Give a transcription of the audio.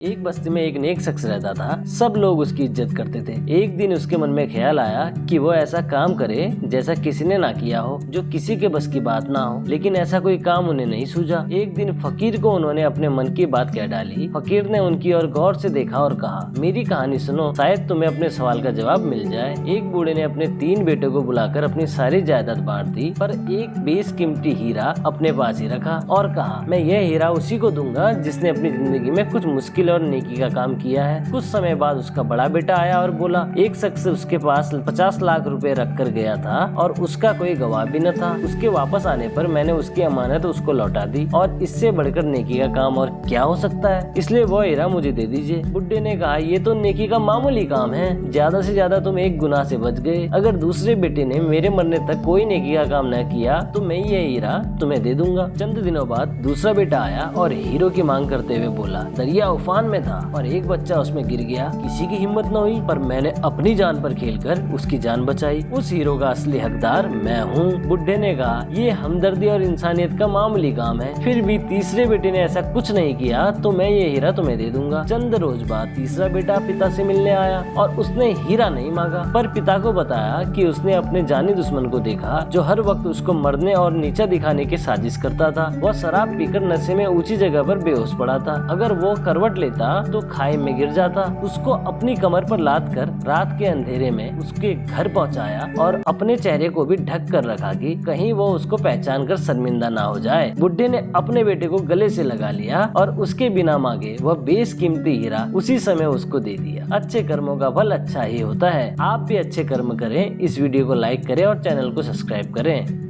एक बस्ती में एक नेक शख्स रहता था। सब लोग उसकी इज्जत करते थे। एक दिन उसके मन में ख्याल आया कि वो ऐसा काम करे जैसा किसी ने ना किया हो, जो किसी के बस की बात ना हो। लेकिन ऐसा कोई काम उन्हें नहीं सूझा। एक दिन फकीर को उन्होंने अपने मन की बात कह डाली। फकीर ने उनकी ओर गौर से देखा और कहा, मेरी कहानी सुनो, शायद तुम्हें अपने सवाल का जवाब मिल जाए। एक बूढ़े ने अपने 3 बेटों को बुलाकर अपनी सारी जायदाद बांट दी, पर एक बेशकीमती हीरा अपने पास ही रखा और कहा, मैं यह हीरा उसी को दूंगा जिसने अपनी जिंदगी में कुछ मुश्किल और नेकी का काम किया है। कुछ समय बाद उसका बड़ा बेटा आया और बोला, एक शख्स उसके पास 50 लाख रुपए रख कर गया था और उसका कोई गवाह भी न था। उसके वापस आने पर मैंने उसकी अमानत उसको लौटा दी, और इससे बढ़कर नेकी का काम और क्या हो सकता है, इसलिए वो हीरा मुझे दे दीजिए। बुड्ढे ने कहा, ये तो नेकी का मामूली काम है, ज्यादा से ज्यादा तुम एक गुनाह से बच गए। अगर दूसरे बेटे ने मेरे मरने तक कोई नेकी का काम न किया तो मैं ये हीरा तुम्हें दे दूंगा। चंद दिनों बाद दूसरा बेटा आया और हीरो की मांग करते हुए बोला, दरिया उफान में था और एक बच्चा उसमें गिर गया। किसी की हिम्मत न हुई, पर मैंने अपनी जान पर खेलकर उसकी जान बचाई। उस हीरो का असली हकदार मैं हूँ। बुड्ढे ने कहा, ये हमदर्दी और इंसानियत का मामूली काम है। फिर भी तीसरे बेटे ने ऐसा कुछ नहीं किया तो मैं ये हीरा तुम्हें दे दूंगा। चंद रोज बाद तीसरा बेटा पिता से मिलने आया और उसने हीरा नहीं मांगा, पर पिता को बताया कि उसने अपने जानी दुश्मन को देखा जो हर वक्त उसको मरने और नीचा दिखाने की साजिश करता था। वह शराब पीकर नशे में ऊंची जगह पर बेहोश पड़ा था। अगर वो करवट लेता तो खाई में गिर जाता। उसको अपनी कमर पर लाद कर रात के अंधेरे में उसके घर पहुंचाया और अपने चेहरे को भी ढक कर रखा कि कहीं वो उसको पहचान कर शर्मिंदा ना हो जाए। बुड्ढे ने अपने बेटे को गले से लगा लिया और उसके बिना मांगे वह बेशकीमती हीरा उसी समय उसको दे दिया। अच्छे कर्मों का फल अच्छा ही होता है। आप भी अच्छे कर्म करें। इस वीडियो को लाइक करें और चैनल को सब्सक्राइब करें।